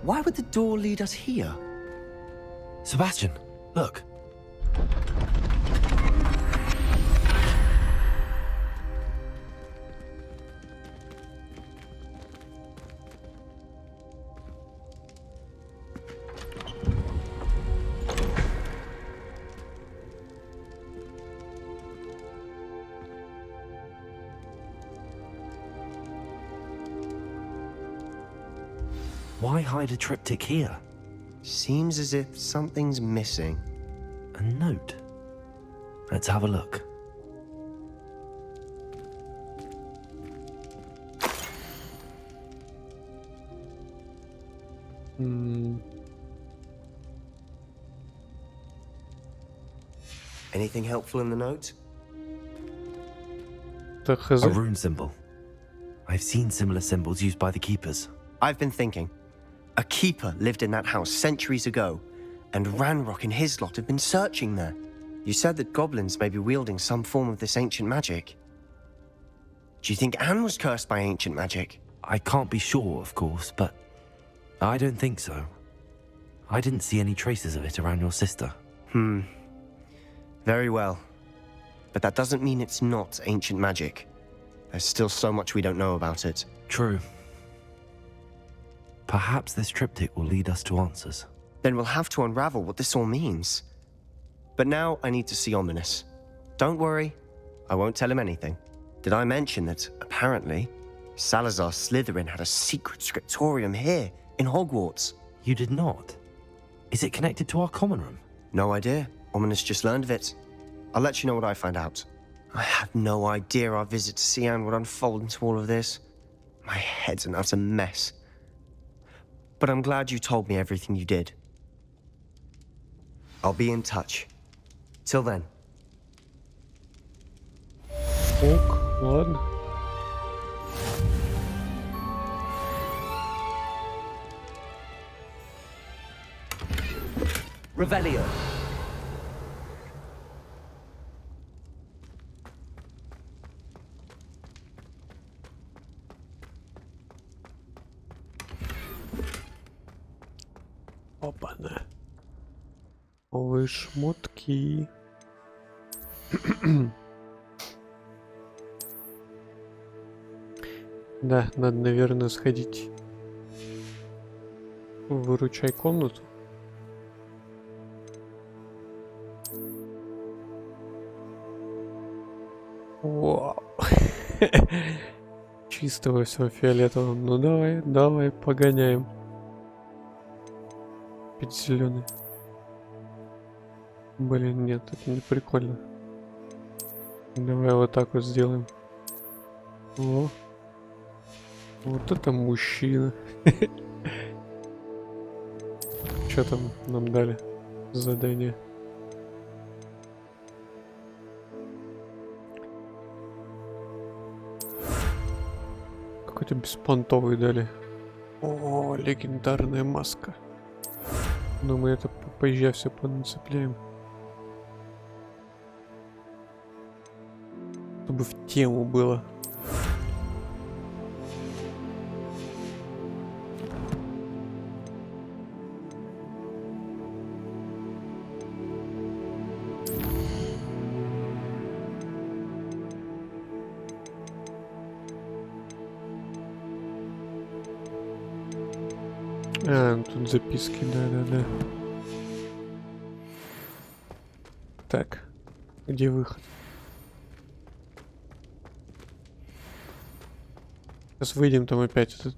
why would the door lead us here? Sebastian, look. Why hide a triptych here? Seems as if something's missing. A note. Let's have a look. Anything helpful in the note? A rune symbol. I've seen similar symbols used by the keepers. I've been thinking. A keeper lived in that house centuries ago, and Ranrock and his lot have been searching there. You said that goblins may be wielding some form of this ancient magic. Do you think Anne was cursed by ancient magic? I can't be sure, of course, but I don't think so. I didn't see any traces of it around your sister. Very well. But that doesn't mean it's not ancient magic. There's still so much we don't know about it. True. Perhaps this triptych will lead us to answers. Then we'll have to unravel what this all means. But now I need to see Ominous. Don't worry, I won't tell him anything. Did I mention that, apparently, Salazar Slytherin had a secret scriptorium here, in Hogwarts? You did not? Is it connected to our common room? No idea. Ominous just learned of it. I'll let you know what I find out. I had no idea our visit to see Anne would unfold into all of this. My head's an utter mess. But I'm glad you told me everything you did. I'll be in touch. Till then. Ок, ладно. Revelio. Опа-на. Новые шмотки. Да, надо, наверное, сходить. Выручай комнату. Вау. Чистого всего фиолетового. Ну давай, давай, погоняем. Опять зеленый. Блин, нет, это не прикольно. Давай вот так вот сделаем. О. Вот это мужчина. Что там нам дали? Задание. Какой-то беспонтовый дали. О, легендарная маска. Но мы это позже все понацепляем. Чтобы в тему было. А, тут записки, да-да-да. Так, где выход? Сейчас выйдем, там опять этот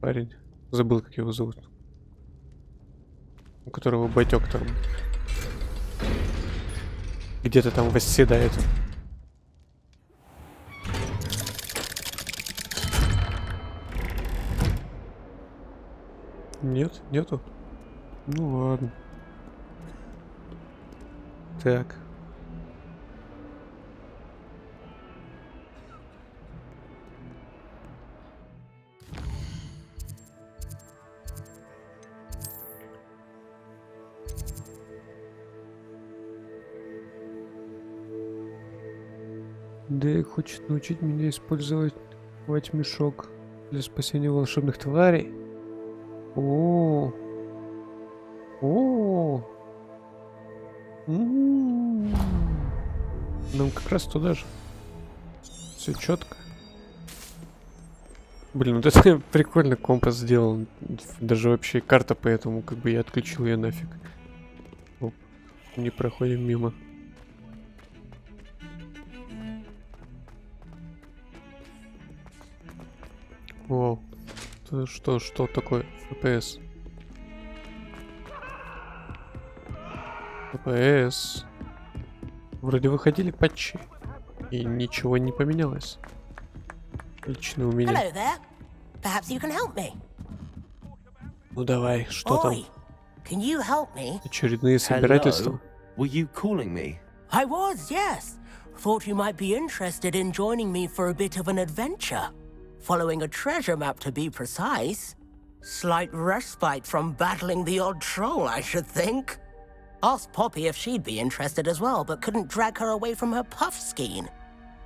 парень. Забыл, как его зовут. У которого батек там где-то там восседает. Нет, нету. Ну ладно. Так. Да, хочет научить меня использовать хвать-мешок для спасения волшебных тварей. О. О. Нам как раз туда же. Все четко. Блин, вот это прикольно компас сделан. Даже вообще карта, поэтому как бы я отключил ее нафиг. Оп. Не проходим мимо. Вау. Это что такое? FPS. FPS. Вроде выходили патчи. И ничего не поменялось. Лично у меня. Hello there. Perhaps you can help me. Ну давай, что там? Oi, can you help me? Очередные собирательства. Were you calling me? I was, yes. Thought you might be interested in joining me for a bit of an adventure. Following a treasure map to be precise. Slight respite from battling the odd troll, I should think. Asked Poppy if she'd be interested as well, but couldn't drag her away from her puff skein.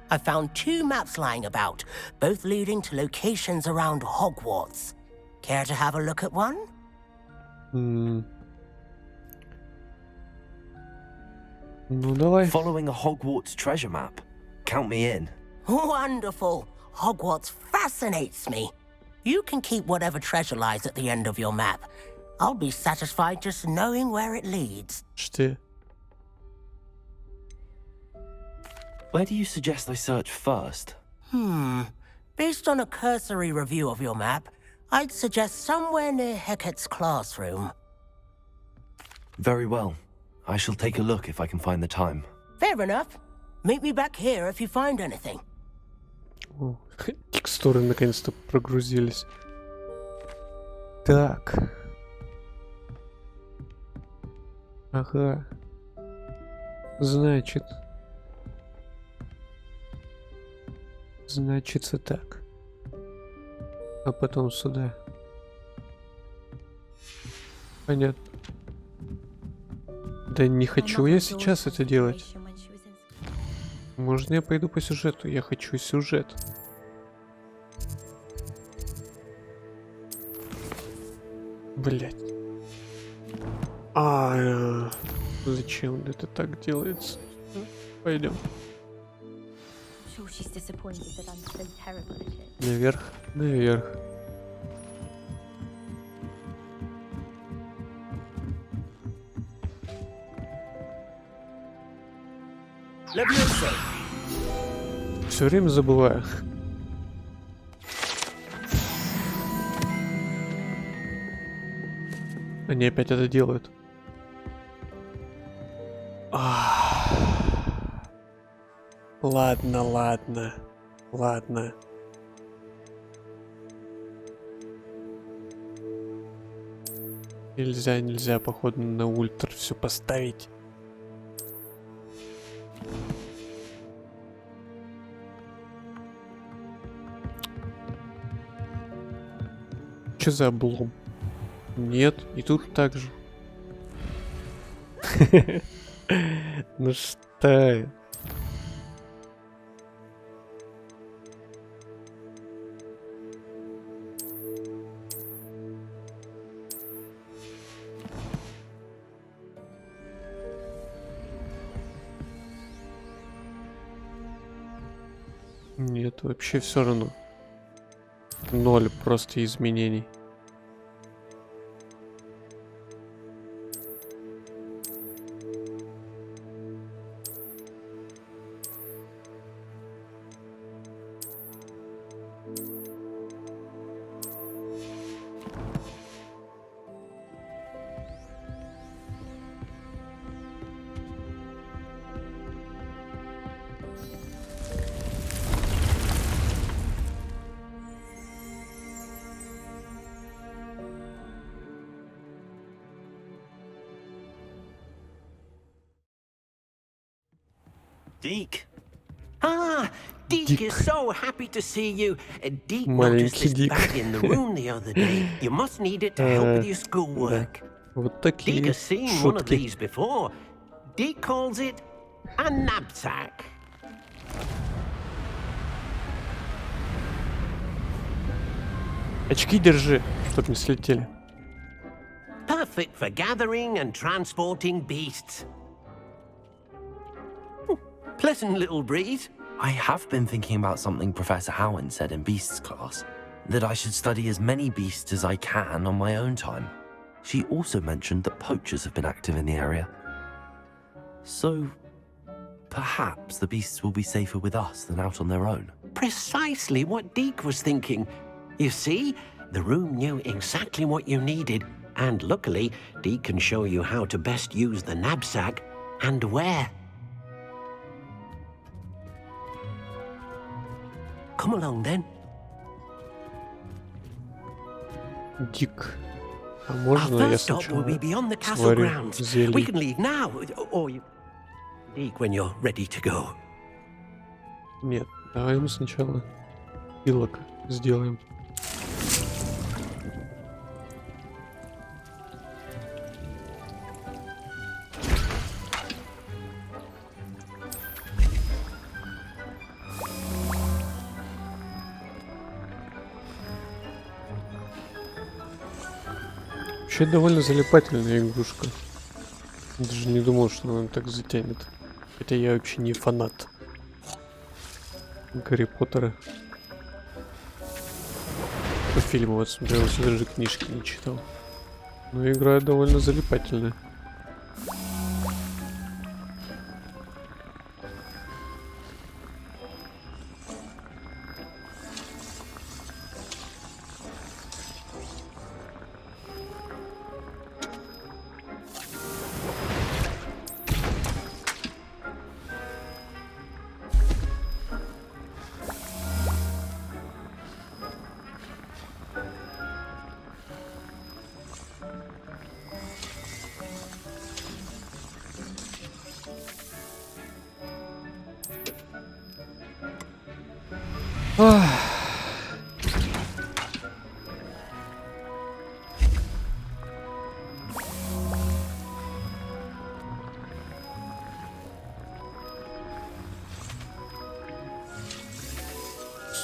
I found 2 maps lying about, both leading to locations around Hogwarts. Care to have a look at one? Ну давай. Following a Hogwarts treasure map. Count me in. Wonderful. Hogwarts fascinates me. You can keep whatever treasure lies at the end of your map. I'll be satisfied just knowing where it leads. Что? Where do you suggest I search first? Based on a cursory review of your map, I'd suggest somewhere near Hecat's classroom. Very well. I shall take a look if I can find the time. Fair enough. Meet me back here if you find anything. О, текстуры наконец-то прогрузились. Так. Ага. Значится так. А потом сюда. Понятно. Да не хочу я сейчас это делать. Можно я пойду по сюжету? Я хочу сюжет. Блять. Зачем это так делается? Пойдем. Наверх, наверх. Все время забываю. Они опять это делают. Ладно. Нельзя, походу, на ультра все поставить. Что за облом? Нет, и тут так же. Ну что? Нет, вообще все равно. 0 просто изменений. Deke. Ah, Deke is so happy to see you. Deke Маленький noticed this Дик. bag in the room the other day. You must need it to help with your schoolwork. Вот Deke такие has seen one of шутки. these before. Deke calls it a knapsack. Очки держи, чтоб не слетели. Perfect for gathering and transporting beasts. Pleasant little breeze. I have been thinking about something Professor Howard said in Beasts class, that I should study as many beasts as I can on my own time. She also mentioned that poachers have been active in the area. So, perhaps the beasts will be safer with us than out on their own. Precisely what Deke was thinking. You see, the room knew exactly what you needed, and luckily, Deke can show you how to best use the knapsack and where. Come along then. Дик. А Our можно я first stop will be сначала beyond the castle сварю grounds. We зелье? can leave now, or you... Deke, when you're ready to go. Нет, давай мы сначала пилок сделаем. Вообще довольно залипательная игрушка. Даже не думал, что она так затянет. Хотя я вообще не фанат Гарри Поттера. По фильму вот смотрелся, даже книжки не читал. Но игра довольно залипательная.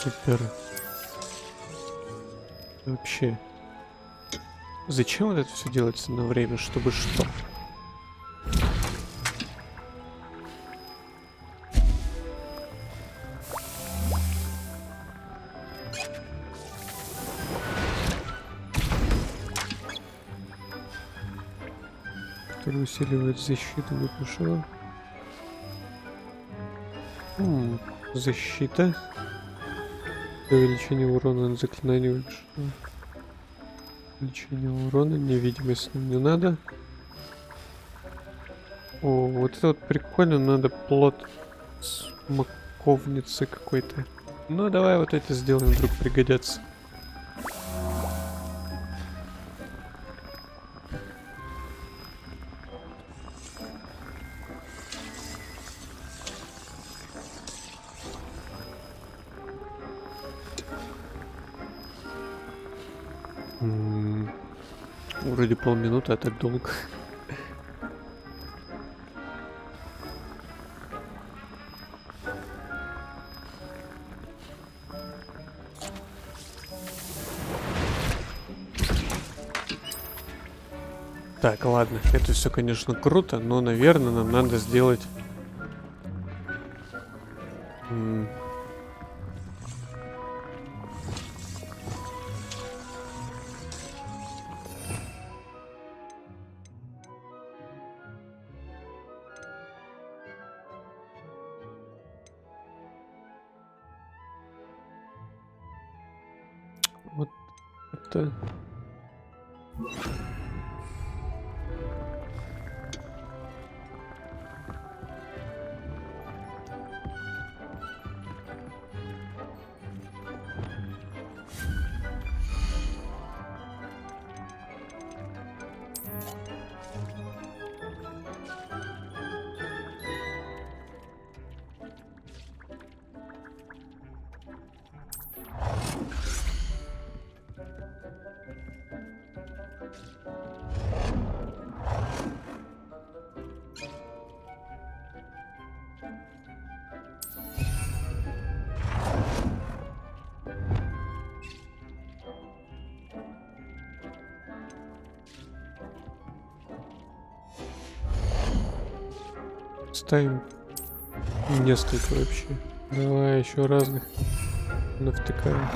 Супер. Вообще. Зачем вот это все делается на время? Чтобы что? Который усиливает защиту, выпушила. Защита. Увеличение урона на заклинание выпущено. Увеличение урона, невидимость нам не надо. О, вот это вот прикольно, надо плод смоковницы какой-то. Ну давай вот это сделаем, вдруг пригодятся. Вроде полминуты, а так долго. Так, ладно, это все, конечно, круто, но, наверное, нам надо сделать... Вот это... Ставим несколько вообще. Давай еще разных навтыкаем.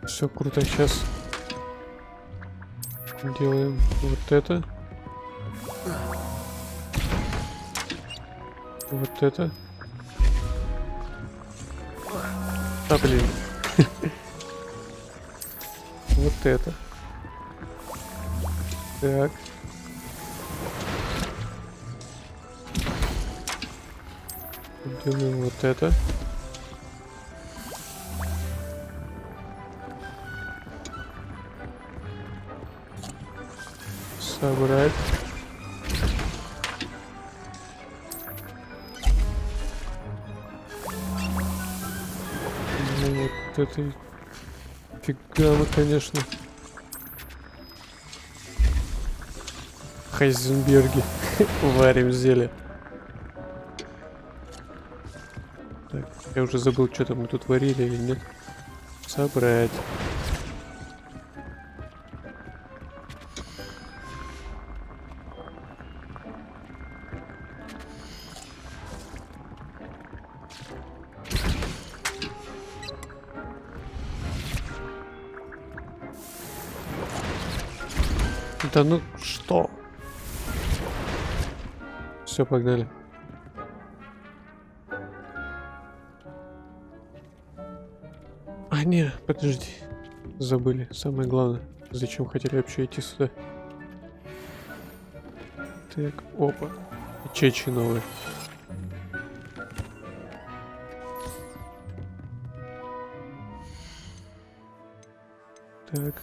Все круто, сейчас делаем вот это. Вот это. А, блин. Вот это. Так. Делаем вот это. Собрать. Ну, вот этой фигамы, конечно. Хайзенберги. Варим зелье. Так, я уже забыл, что-то мы тут варили или нет. Собрать. Да ну что? Все, погнали. А, не, подожди. Забыли. Самое главное. Зачем хотели вообще идти сюда? Так, опа. Чечи новые. Так.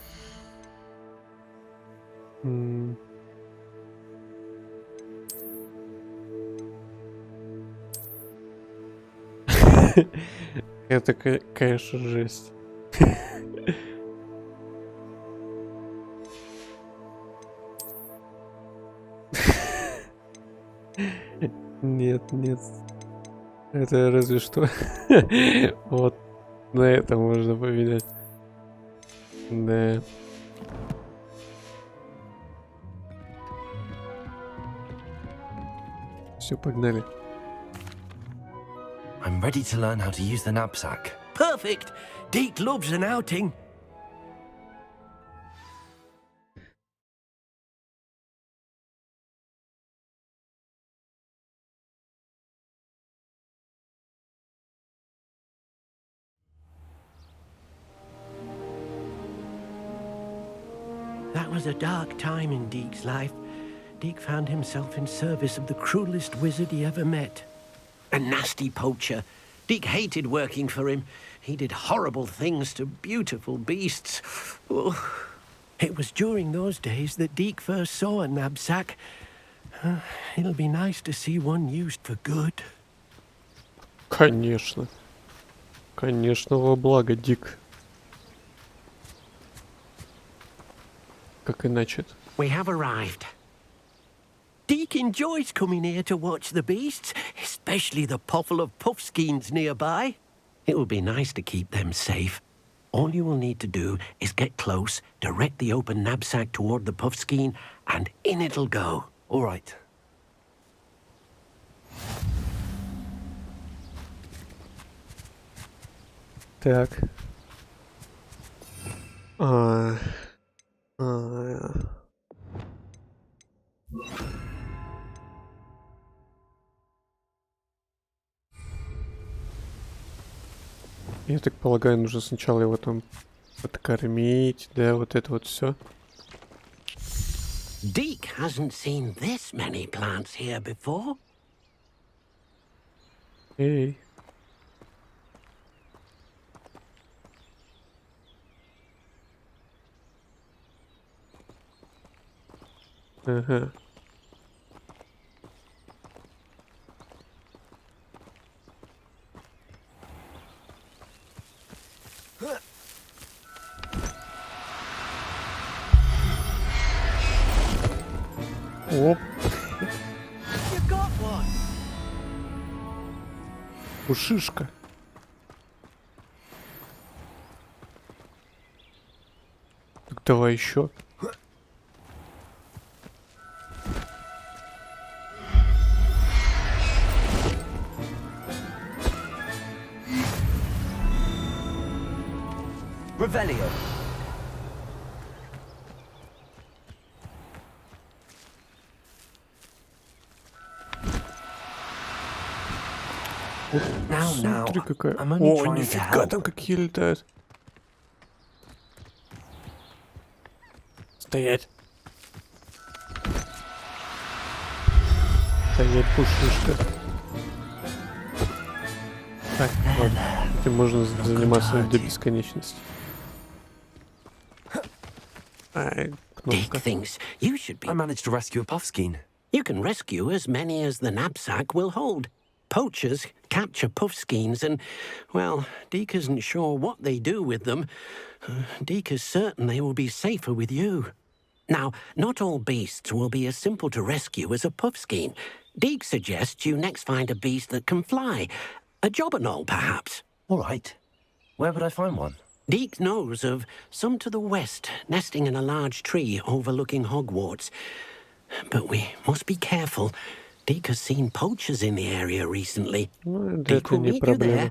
Это, конечно, жесть. Нет, нет. Это разве что. Вот на это можно поменять. Да. Все, погнали. I'm ready to learn how to use the knapsack. Perfect. Deke loves an outing. That was a dark time in Deke's life. Deke found himself in service of the cruelest wizard he ever met. A nasty poacher. Deke hated working for him. He did horrible things to beautiful beasts. Oh. It was during those days that Deke first saw a knapsack. It'll be nice to see one used for good. Конечно. Конечно, во благо, Дик. Как иначе? We have arrived. Deke enjoys coming here to watch the beasts, especially the pottle of puffskeins nearby. It will be nice to keep them safe. All you will need to do is get close, direct the open knapsack toward the puffskein, and in it'll go. All right. Так. Я так полагаю, нужно сначала его там подкормить, да, вот это вот все. Deke hasn't seen this many plants here before. Эй. Ага. Оп, You got one. пушишка. Так давай еще. Revelio. Now, Смотри, какая. I'm only О, trying to нифига, help. там какие летают. Стоять. Стоять, пушишка. Так, ладно. Этим можно заниматься до бесконечности. Ай, Deke кнопка. thinks you should be. I managed to rescue a puffskein. You can rescue as many as the knapsack will hold. Poachers capture puffskeins and, well, Deke isn't sure what they do with them. Deke is certain they will be safer with you. Now, not all beasts will be as simple to rescue as a puffskein. Deke suggests you next find a beast that can fly. A jobberknoll, perhaps. All right. Where would I find one? Deke knows of some to the west, nesting in a large tree overlooking Hogwarts. But we must be careful. Deke has seen poachers in the area recently. Ну, Deke это will не meet you проблема. there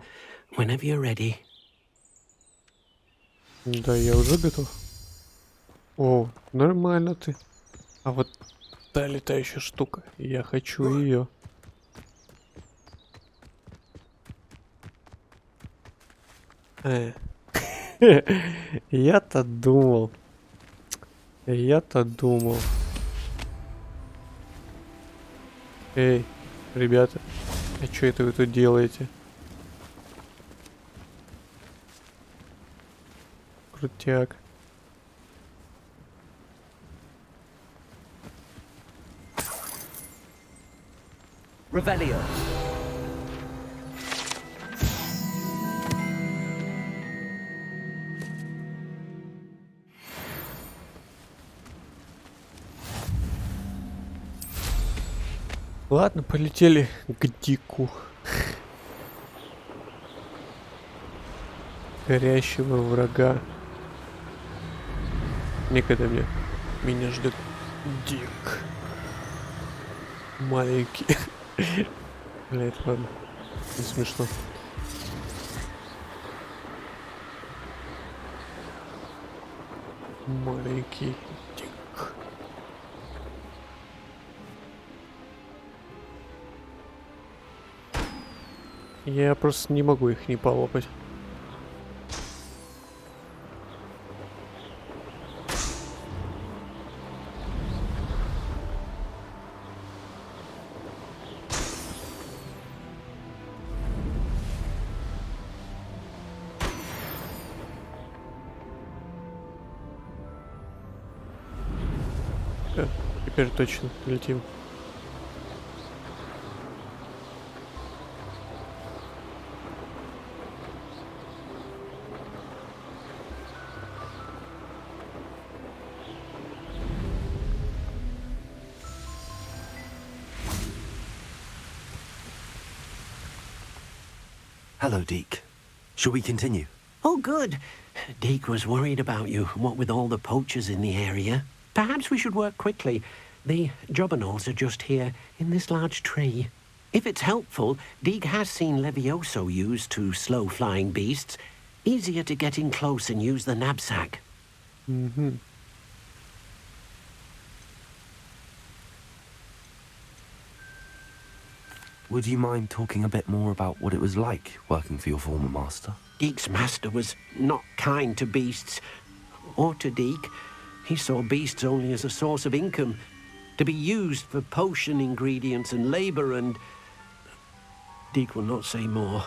whenever you're ready. Да, я уже готов. О, нормально ты. А вот та летающая штука. Я хочу ее. Я-то думал. Эй, ребята, а что это вы тут делаете? Крутяк. Revelio. Ладно, полетели к Дику. Горящего врага. Никогда мне. Меня ждет Дик. Маленький. Блять, ладно. Не смешно. Маленький Дик. Я просто не могу их не полопать. Теперь точно летим. Hello, Deke. Shall we continue? Oh, good. Deke was worried about you, what with all the poachers in the area. Perhaps we should work quickly. The jobberknolls are just here, in this large tree. If it's helpful, Deke has seen Levioso used to slow flying beasts. Easier to get in close and use the knapsack. Угу. Would you mind talking a bit more about what it was like working for your former master? Deke's master was not kind to beasts, or to Deke. He saw beasts only as a source of income, to be used for potion ingredients and labor, and Deke will not say more.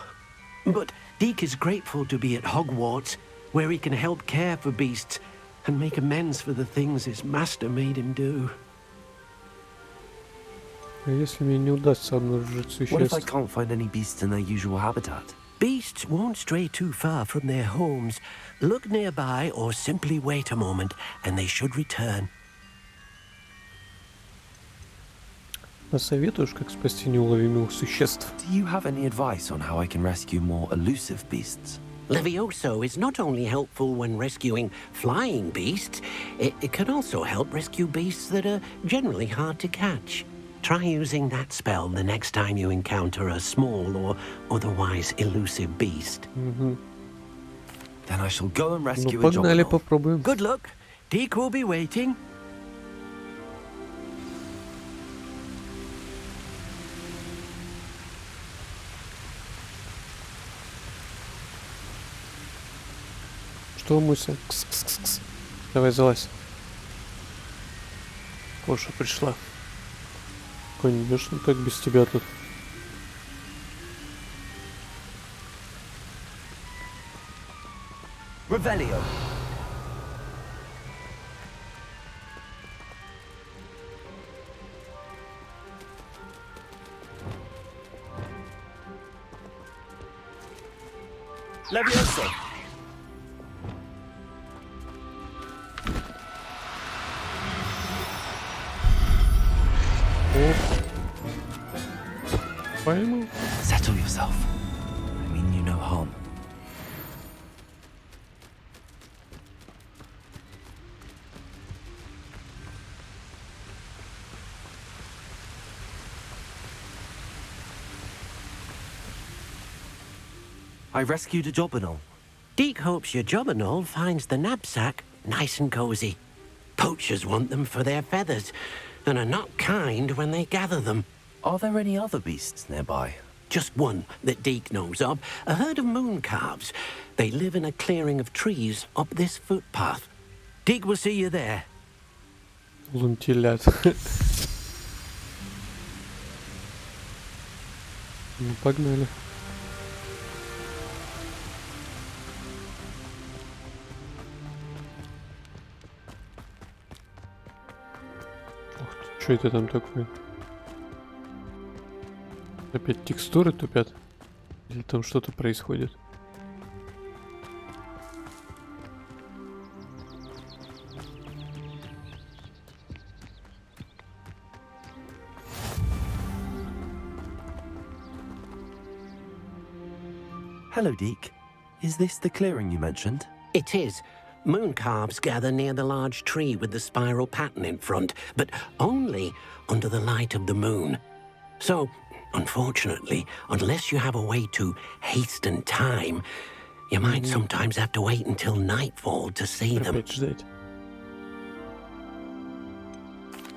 But Deke is grateful to be at Hogwarts, where he can help care for beasts and make amends for the things his master made him do. А если мне не удастся обнаружить What if I существ? can't find any beasts in their usual habitat? Beasts won't stray too far from their homes. Look nearby or simply wait a moment, and they should return. Посоветуешь, как спасти неуловимых существ? Do you have any advice on how I can rescue more elusive beasts? Levioso is not only helpful when rescuing flying beasts, it can also help rescue beasts that are generally hard to catch. Try using that spell the next time you encounter a small or otherwise elusive beast. Then I shall go and Ну, rescue a погнали, Jobberknoll. попробуем. Good luck. Deke will be waiting. Что, Муся? Кс-кс-кс-кс. Давай, залазь. Коша пришла. Конечно, как без тебя тут. Revelio. Levioso. Пойму. Settle yourself. I mean you no harm. I rescued a Jobberknoll. Deke hopes your Jobberknoll finds the knapsack nice and cozy. Poachers want them for their feathers, and are not kind when they gather them. Are there any other beasts nearby? Just one that Deke knows of, a herd of moon calves. They live in a clearing of trees up this footpath. Deke will see you there. Лунтилят. Ну, погнали. Ух ты, что это там такое? Опять текстуры тупят? Или там что-то происходит? Hello, Deke. Is this the clearing you mentioned? It is. Moon calves gather near the large tree with the spiral pattern in front, but only under the light of the moon. So, unfortunately, unless you have a way to hasten time, you might sometimes have to wait until nightfall to see them. Опять ждать.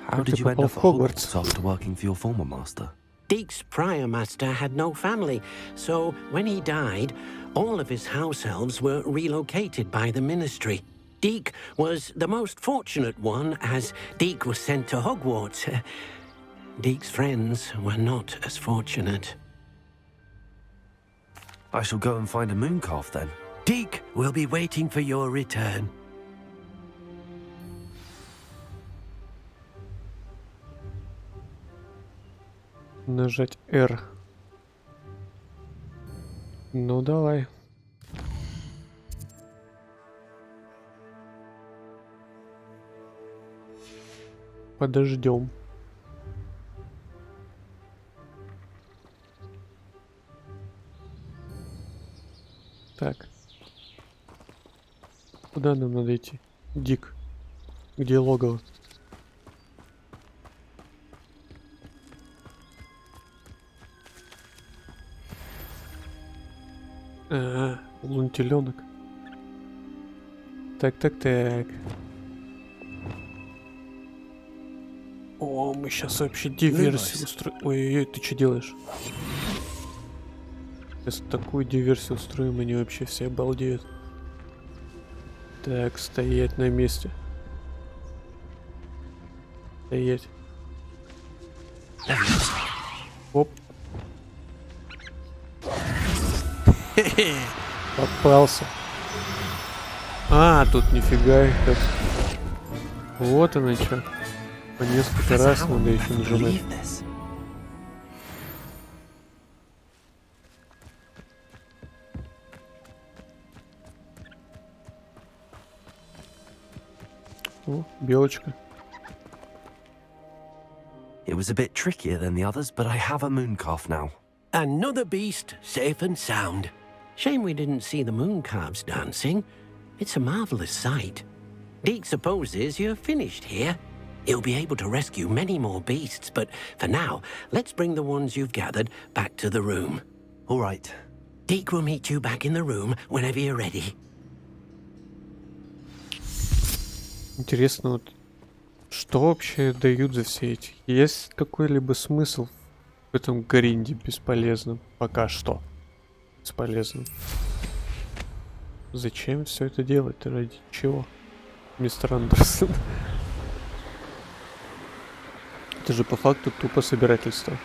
How Как did ты you end попал up в at Хогвартс? Hogwarts after working for your former master? Deke's prior master had no family, so when he died, all of his house elves were relocated by the ministry. Deke was the most fortunate one, as Deke was sent to Hogwarts. Deke's friends were not as fortunate. I shall go and find a moon calf then. Deke will be waiting for your return. Нажать R. Ну давай. Подождем. Так. Куда нам надо идти? Дик. Где логово? Лунтеленок. Так. О, мы сейчас вообще диверсию устроим. Ой-ой-ой, ты что делаешь? Сейчас такую диверсию устроим, они вообще все обалдеют. Так, стоять на месте. Стоять. Оп. Попался. А, тут нифига их как. Вот оно что. По несколько раз надо еще нажимать. О, белочка. It was a bit trickier than the others, but I have a moon calf now. Another beast, safe and sound. Shame we didn't see the moon calves dancing. It's a marvelous sight. Deke supposes you're finished here. He'll be able to rescue many more beasts, but for now, let's bring the ones you've gathered back to the room. All right. Deke will meet you back in the room whenever you're ready. Интересно, вот что вообще дают за все эти? Есть какой-либо смысл в этом гринде бесполезном? Пока что. Бесполезным. Зачем все это делать? Ради чего? Мистер Андерсон. Это же по факту тупо собирательство.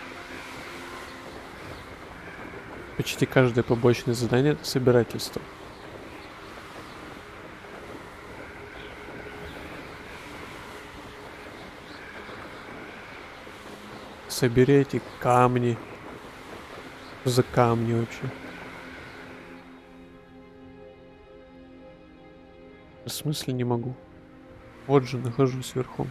Почти каждое побочное задание — это собирательство. Собери эти камни. Что за камни вообще? В смысле не могу? Вот же нахожусь верхом.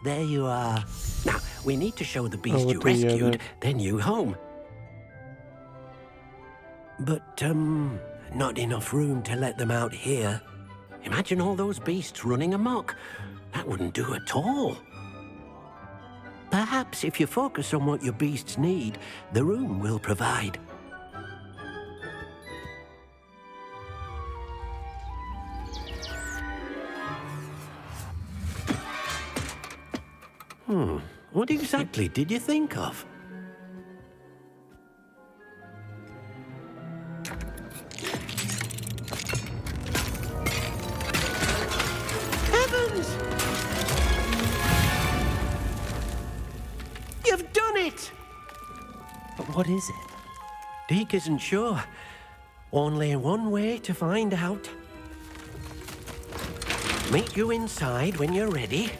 There you are. Now, we need to show the beast you вот и я, rescued да. their new home. But, not enough room to let them out here. Imagine all those beasts running amok. That wouldn't do at all. Perhaps if you focus on what your beasts need, the room will provide. What exactly did you think of? Heavens! You've done it! But what is it? Deke isn't sure. Only one way to find out. Meet you inside when you're ready.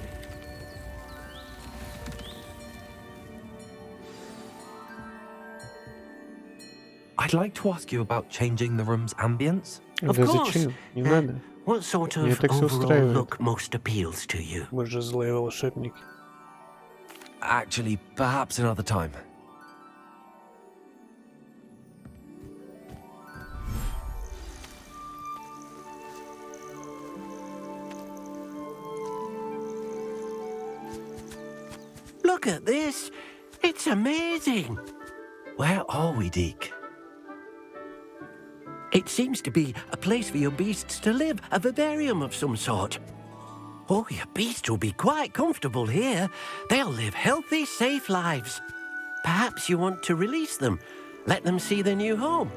I'd like to ask you about changing the room's ambience. Of Да course. зачем? Не надо. What sort Меня of так всё overall устраивает. look most appeals to you? Мы же злые волшебники. Actually, perhaps another time. Look at this. It's amazing. Where are we, Deke? It seems to be a place for your beasts to live, a vivarium of some sort. Oh, your beasts will be quite comfortable here. They'll live healthy, safe lives. Perhaps you want to release them, let them see their new home.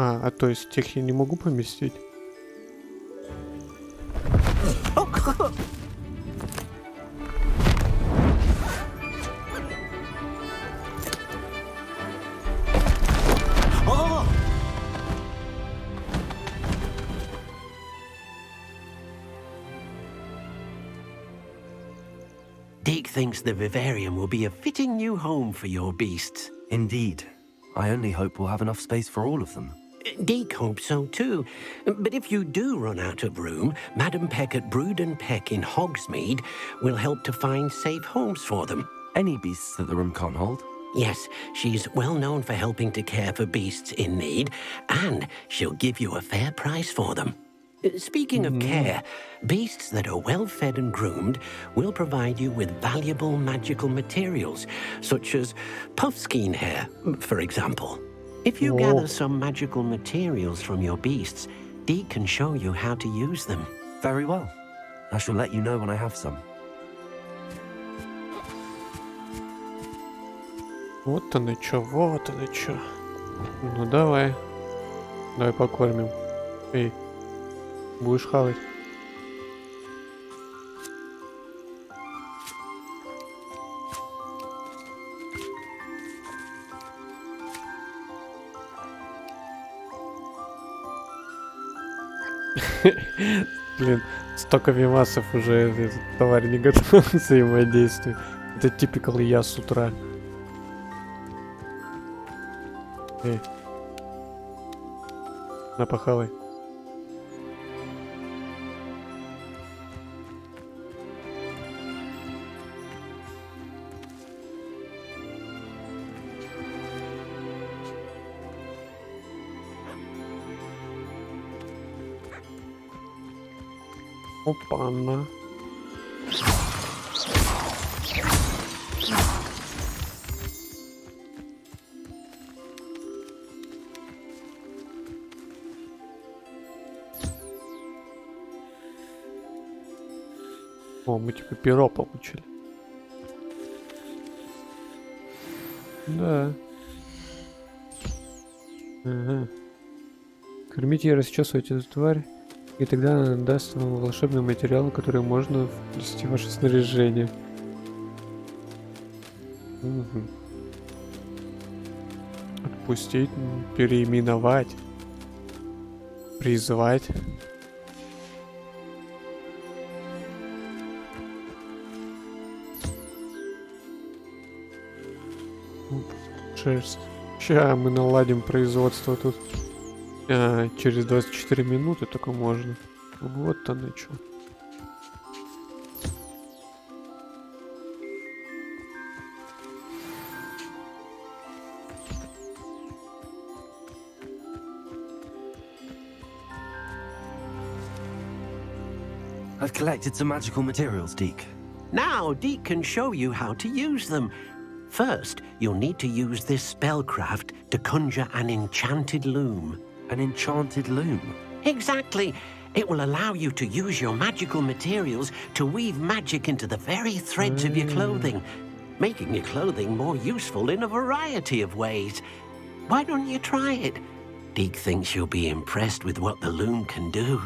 А то есть тех я не могу поместить? Deke thinks the vivarium will be a fitting new home for your beasts. Indeed. I only hope we'll have enough space for all of them. Deke hopes so too. But if you do run out of room, Madam Peck at Brood and Peck in Hogsmeade will help to find safe homes for them. Any beasts that the room can't hold? Yes, she's well known for helping to care for beasts in need, and she'll give you a fair price for them. Speaking of care, beasts that are well fed and groomed will provide you with valuable magical materials, such as puffskein hair, for example. If you gather some magical materials from your beasts, Deke can show you how to use them. Very well. I shall let you know when I have some. Вот оно чё, вот оно чё. Ну давай. Давай покормим. Эй, будешь хавать? Блин, столько мемасов уже этот тварь не готов к взаимодействию. Это типикал я с утра. Эй. На, похавай. Опа-на. О, мы типа перо получили. Да. Ага. Кормите и расчесывайте эту тварь, и тогда она даст вам волшебный материал, который можно вплести в ваше снаряжение. Угу. Отпустить, переименовать, призвать. Шерсть. Ща мы наладим производство тут. Через 24 минуты только можно. Вот оно что. I've collected some magical materials, Deke. Now, Deke can show you how to use them. First, you'll need to use this spellcraft to conjure an enchanted loom. An enchanted loom? Exactly. It will allow you to use your magical materials to weave magic into the very threads of your clothing, making your clothing more useful in a variety of ways. Why don't you try it? Deke thinks you'll be impressed with what the loom can do.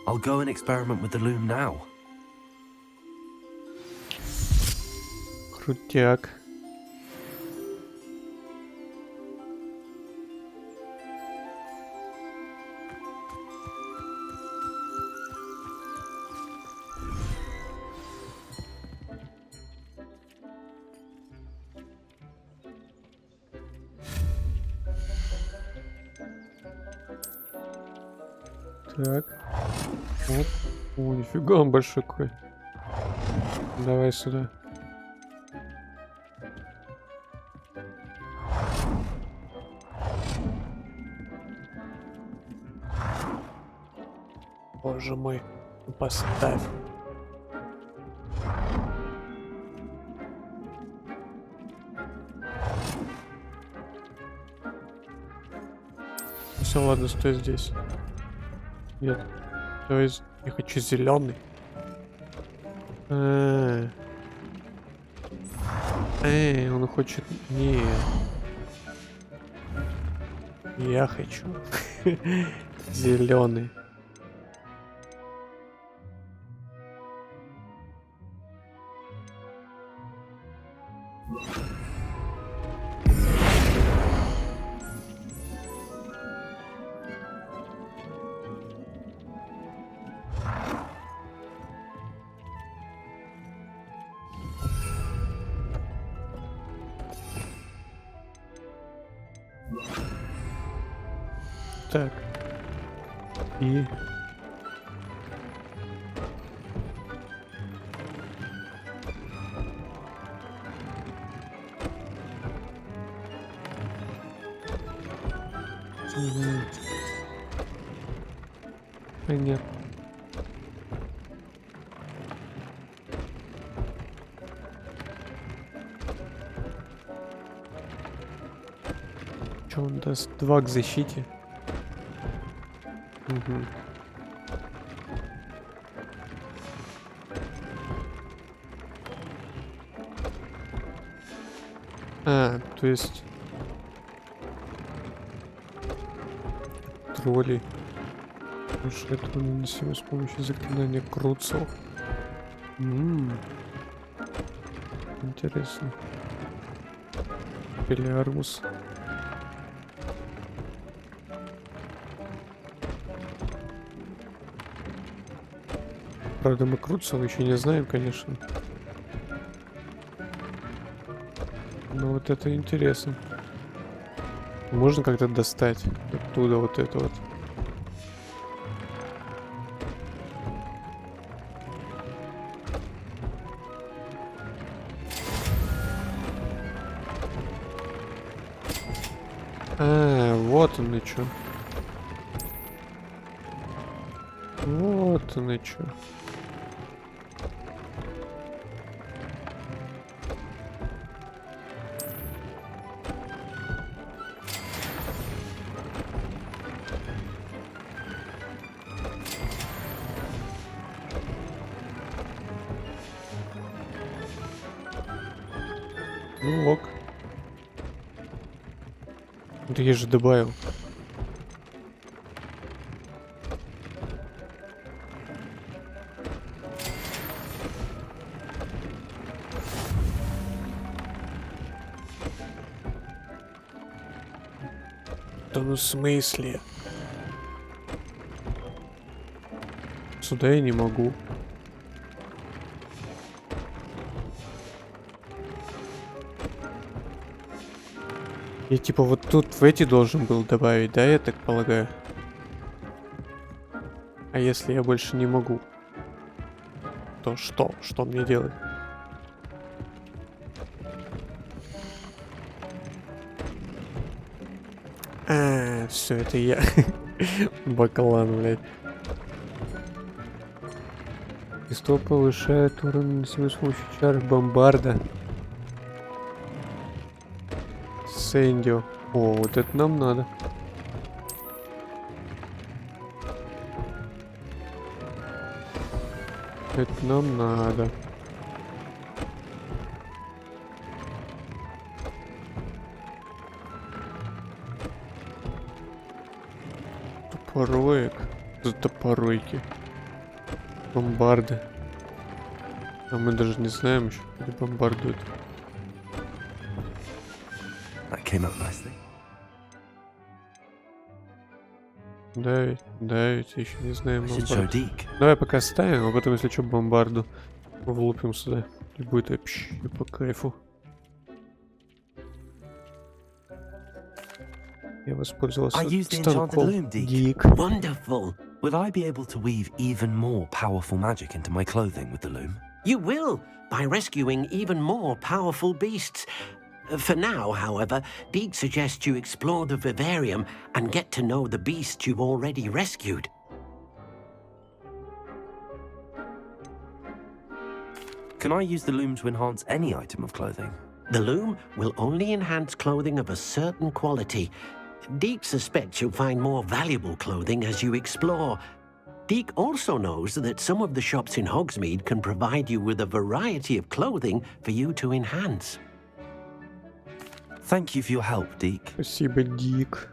I'll go and experiment with the loom now. Крутяк. Так. Вот. О, нифига он большой какой. Давай сюда. Боже мой. Поставь. Все, ладно, стой здесь. Нет. То есть я хочу зеленый. Он хочет. Не. Я хочу. Зеленый. Так. И... Понятно. Что он даст? 2 к защите. Угу. А, то есть... Тролли. Повышает урон нанесимый с помощью заклинания Круцов. Интересно. Пелиармус. Правда, мы Круцов еще не знаем, конечно. Но вот это интересно. Можно как-то достать оттуда вот это вот. А, вот он и чё. Вот он и чё. Ну ок. Да я же добавил. Да ну в смысле? Сюда я не могу. Я типа вот тут в эти должен был добавить, да, я так полагаю? А если я больше не могу? То что? Что мне делать? А, все, это я. Баклан, блядь. Исто повышает урон наносимый с помощью чар бомбарда. Сэндио. О, вот это нам надо. Это нам надо. Топороек. За топоройки. Бомбарды. А мы даже не знаем еще, где бомбардуют. That came out nicely. Да, ведь еще не знаем I should show бомбарду. Deke. Давай пока ставим, а потом, если что, бомбарду влупим сюда. И будет вообще по кайфу. Я воспользовался I used the enchanted станком. loom, Deke. Дик. Wonderful. Will I be able to weave even more powerful magic into my clothing with the loom? You will, by rescuing even more powerful beasts. For now, however, Deke suggests you explore the vivarium and get to know the beasts you've already rescued. Can I use the loom to enhance any item of clothing? The loom will only enhance clothing of a certain quality. Deke suspects you'll find more valuable clothing as you explore. Deke also knows that some of the shops in Hogsmeade can provide you with a variety of clothing for you to enhance. Thank you for your help, Deke. Спасибо, Дик.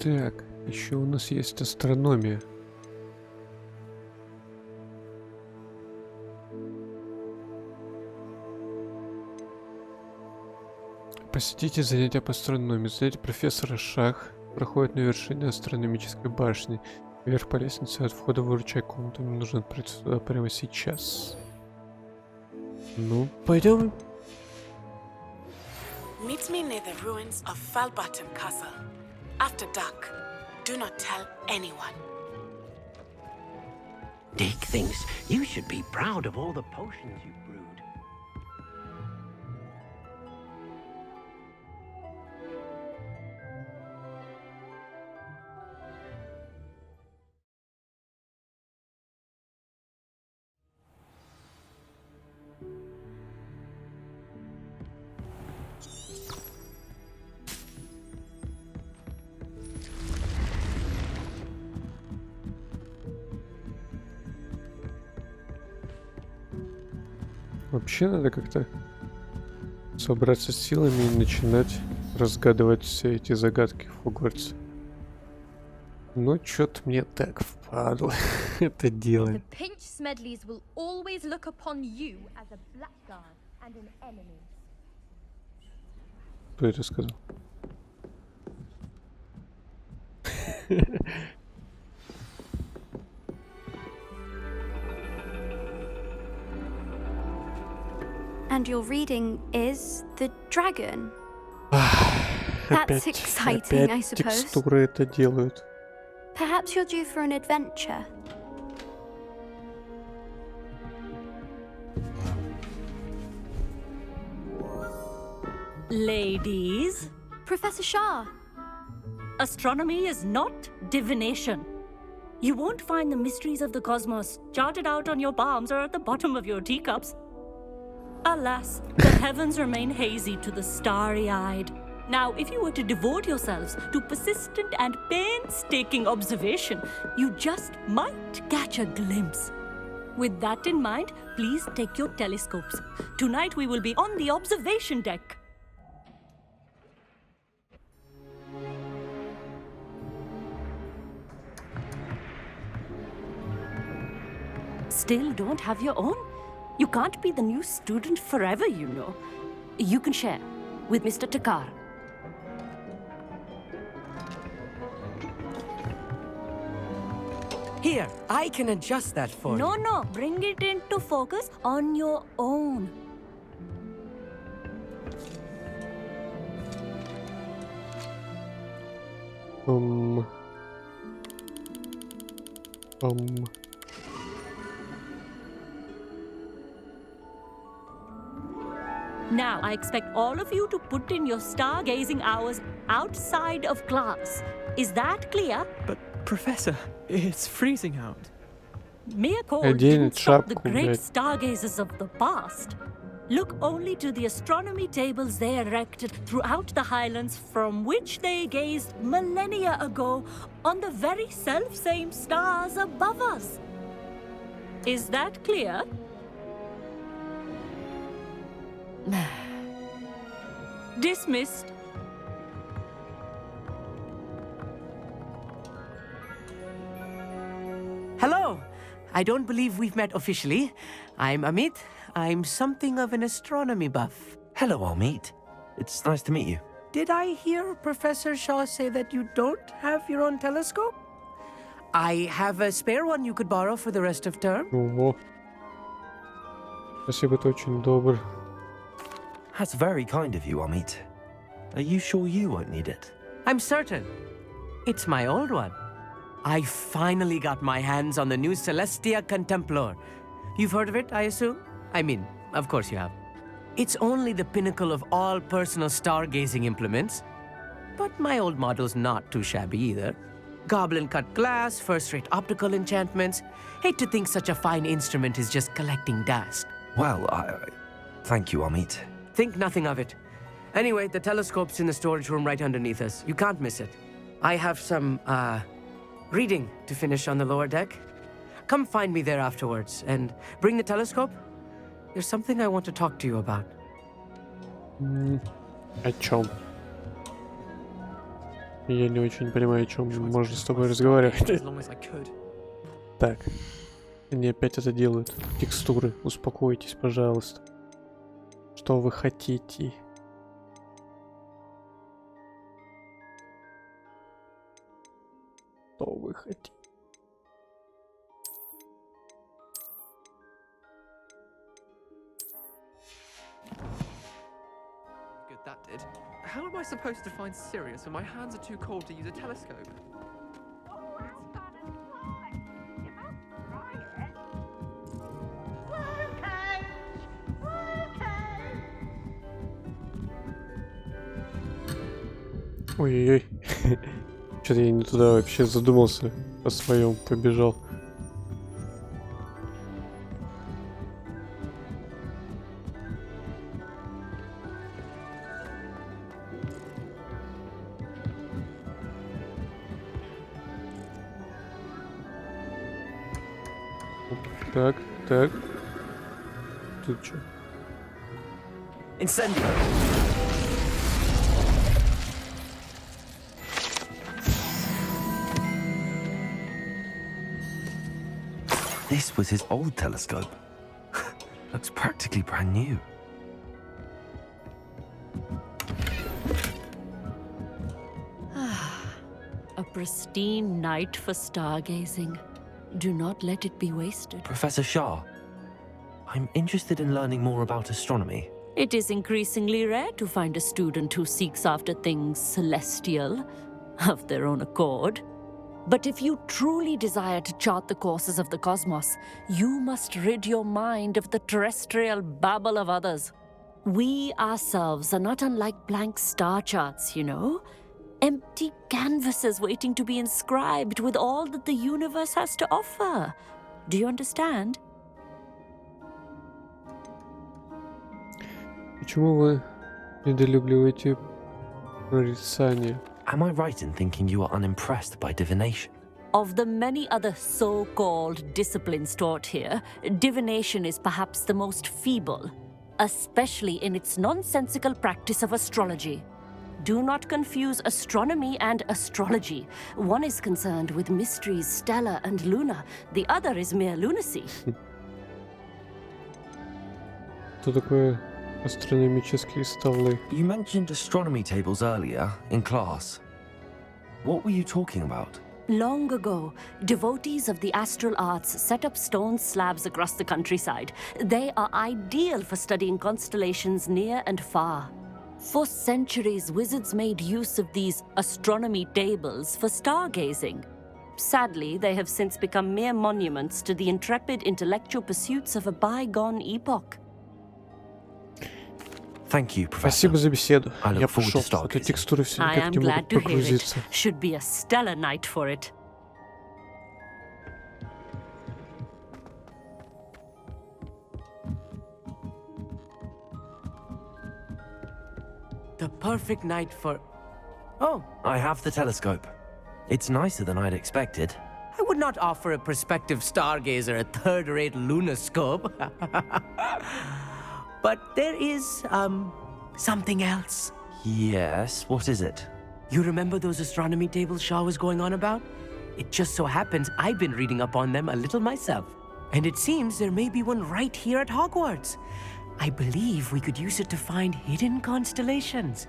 Так, еще у нас есть астрономия. Посетите занятия по астрономии. Занятия профессора Шах проходят на вершине астрономической башни. Вверх по лестнице от входа выручай комнату. Мне нужно пройти туда прямо сейчас. Ну, пойдем. Meet me near the ruins of Falbottom Castle. After dark. Do not tell anyone. Dick thinks you should be proud of all the potions you brewed. Вообще надо как-то собраться с силами и начинать разгадывать все эти загадки в Хогвартсе. Но чё-то мне так впадло это делать. The Pinch Smedleys will always look upon you as a blackguard and an enemy. Кто это сказал? And your reading is the dragon. That's exciting, I suppose. Текстуры это делают. Perhaps you're due for an adventure. Ladies, Professor Shah. astronomy is not divination. You won't find the mysteries of the cosmos charted out on your palms or at the bottom of your teacups. Alas, the heavens remain hazy to the starry-eyed. Now, if you were to devote yourselves to persistent and painstaking observation, you just might catch a glimpse. With that in mind, please take your telescopes. Tonight we will be on the observation deck. Still don't have your own? You can't be the new student forever, you know. You can share with Mr. Takar. Here, I can adjust that for you. No, bring it into focus on your own. Now, I expect all of you to put in your stargazing hours outside of class. Is that clear? But, Professor, it's freezing out. Mere cold Оденет didn't stop the шапку, great блядь. stargazers of the past. Look only to the astronomy tables they erected throughout the Highlands from which they gazed millennia ago on the very self-same stars above us. Is that clear? Dismissed. Hello! I don't believe we've met officially. I'm Amit. I'm something of an astronomy buff. Hello, Amit. It's nice to meet you. Did I hear Professor Shaw say that you don't have your own telescope? I have a spare one you could borrow for the rest of term. Ого. Спасибо, ты очень добр. That's very kind of you, Amit. Are you sure you won't need it? I'm certain. It's my old one. I finally got my hands on the new Celestia Contemplar. You've heard of it, I assume? I mean, of course you have. It's only the pinnacle of all personal stargazing implements. But my old model's not too shabby either. Goblin-cut glass, first-rate optical enchantments. Hate to think such a fine instrument is just collecting dust. Well, thank you, Amit. Think nothing of it. Anyway, the telescope's in the storage room right underneath us. You can't miss it. I have some, reading to finish on the lower deck. Come find me there afterwards, and bring the telescope. There's something I want to talk to you about. О чем? Я не очень понимаю, о чем можно с тобой разговаривать. Так. Они опять это делают. Текстуры. Успокойтесь, пожалуйста. Что вы хотите? Что вы хотите? Good, that did. How am I supposed to find Sirius when my hands are too cold to use a telescope? Ой-ой-ой. Что-то я не туда вообще задумался. О своем побежал. Так, так. Тут что? Incendio. This was his old telescope. Looks practically brand new. A pristine night for stargazing. Do not let it be wasted. Professor Shah, I'm interested in learning more about astronomy. It is increasingly rare to find a student who seeks after things celestial of their own accord. But if you truly desire to chart the courses of the cosmos, you must rid your mind of the terrestrial babble of others. We ourselves are not unlike blank star charts, you know? Empty canvases waiting to be inscribed with all that the universe has to offer. Do you understand? Почему вы недолюбливаете прорицание? Am I right in thinking you are unimpressed by divination? Of the many other so-called disciplines taught here, divination is perhaps the most feeble, especially in its nonsensical practice of astrology. Do not confuse astronomy and astrology. One is concerned with mysteries stellar and lunar, the other is mere lunacy. Что такое астрономические столы? You mentioned astronomy tables earlier in class. What were you talking about? Long ago, devotees of the astral arts set up stone slabs across the countryside. They are ideal for studying constellations near and far. For centuries, wizards made use of these astronomy tables for stargazing. Sadly, they have since become mere monuments to the intrepid intellectual pursuits of a bygone epoch. Thank you, Professor. Спасибо за беседу. I look Я forward to пошел. stargazing. Эта текстура все I никак am не glad могут to hear it. прогрузиться. Should be a stellar night for it. The perfect night for... Oh, I have the telescope. It's nicer than I'd expected. I would not offer a prospective stargazer a third-rate lunoscope. But there is, something else. Yes, what is it? You remember those astronomy tables Shaw was going on about? It just so happens I've been reading up on them a little myself. And it seems there may be one right here at Hogwarts. I believe we could use it to find hidden constellations.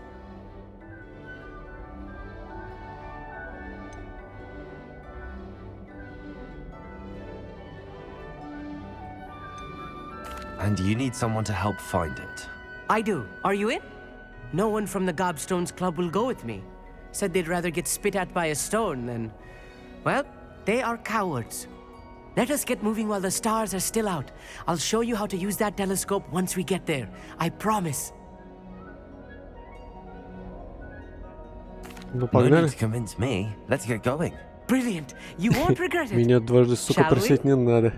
And you need someone to help find it. I do. Are you in? No one from the Gobstones Club will go with me. Said they'd rather get spit at by a stone than... Well, they are cowards. Let us get moving while the stars are still out. I'll show you how to use that telescope once we get there. I promise. Ну, No погнали. need to convince me. Let's get going. Brilliant. You won't regret it. Меня дважды, сука, Shall we? просить не надо.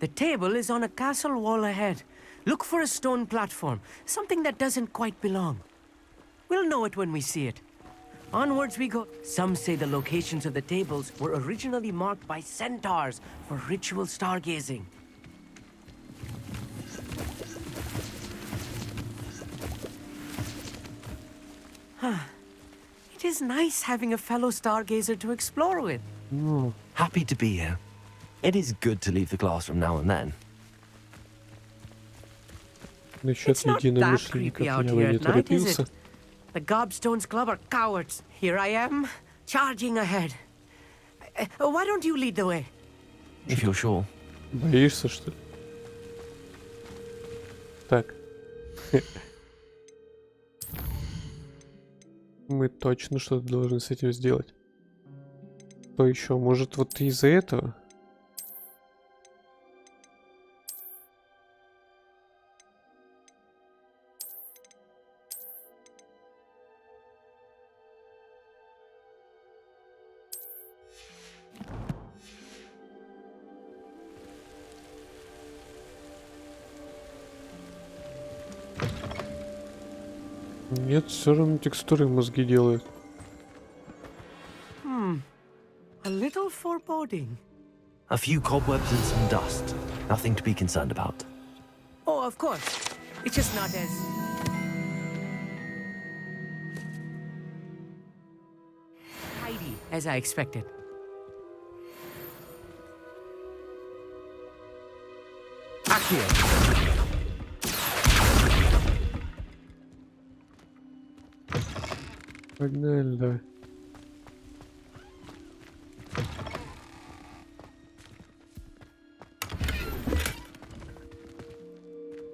The table is on a castle wall ahead. Look for a stone platform, something that doesn't quite belong. We'll know it when we see it. Onwards we go. Some say the locations of the tables were originally marked by centaurs for ritual stargazing. It is nice having a fellow stargazer to explore with. Happy to be here. It is good to leave the classroom now and then. Насчет It's not that единомышленников creepy я out бы here не at night, is торопился. it? The Gobstones Club are cowards. Here I am, charging ahead. Why don't you lead the way? If you're sure. Боишься, что ли? Так. Мы точно что-то должны с этим сделать. Что еще? Может, вот из-за этого? Нет, все равно текстуры мозги делают. A little foreboding. A few cobwebs and some dust. Nothing to be concerned about. Oh, of course. It's just not as tidy as I expected. Accio. Погнали, давай.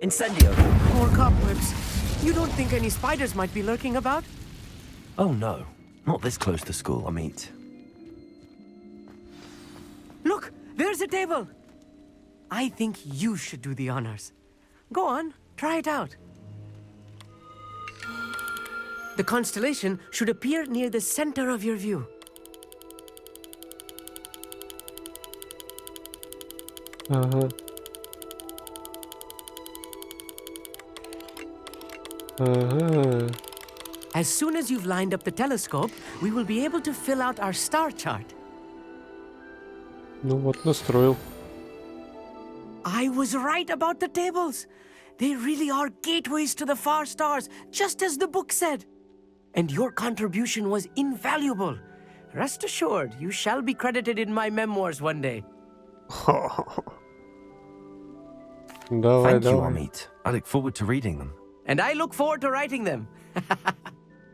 Incendio. More cobwebs. You don't think any spiders might be lurking about? Oh no. Not this close to school, I meet. Look, there's a table. I think you should do the honors. Go on, try it out. The constellation should appear near the center of your view. Ага. Ага. As soon as you've lined up the telescope, we will be able to fill out our star chart. Ну вот, настроил. I was right about the tables. They really are gateways to the far stars, just as the book said. And your contribution was invaluable. Rest assured, you shall be credited in my memoirs one day. Давай, Thank you, давай. Amit. I look forward to reading them. And I look forward to writing them.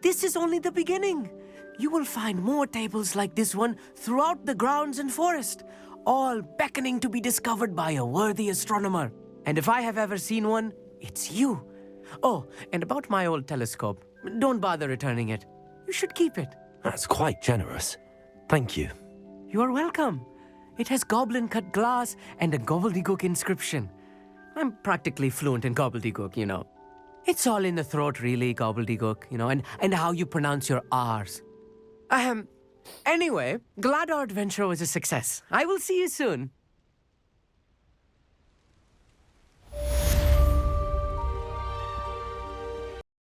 This is only the beginning. You will find more tables like this one throughout the grounds and forest, all beckoning to be discovered by a worthy astronomer. And if I have ever seen one, it's you. Oh, and about my old telescope, don't bother returning it. You should keep it. That's quite generous. Thank you. You are welcome. It has goblin-cut glass and a gobbledygook inscription. I'm practically fluent in gobbledygook, you know. It's all in the throat, really, gobbledygook, you know, and how you pronounce your R's. Anyway, glad our adventure was a success. I will see you soon.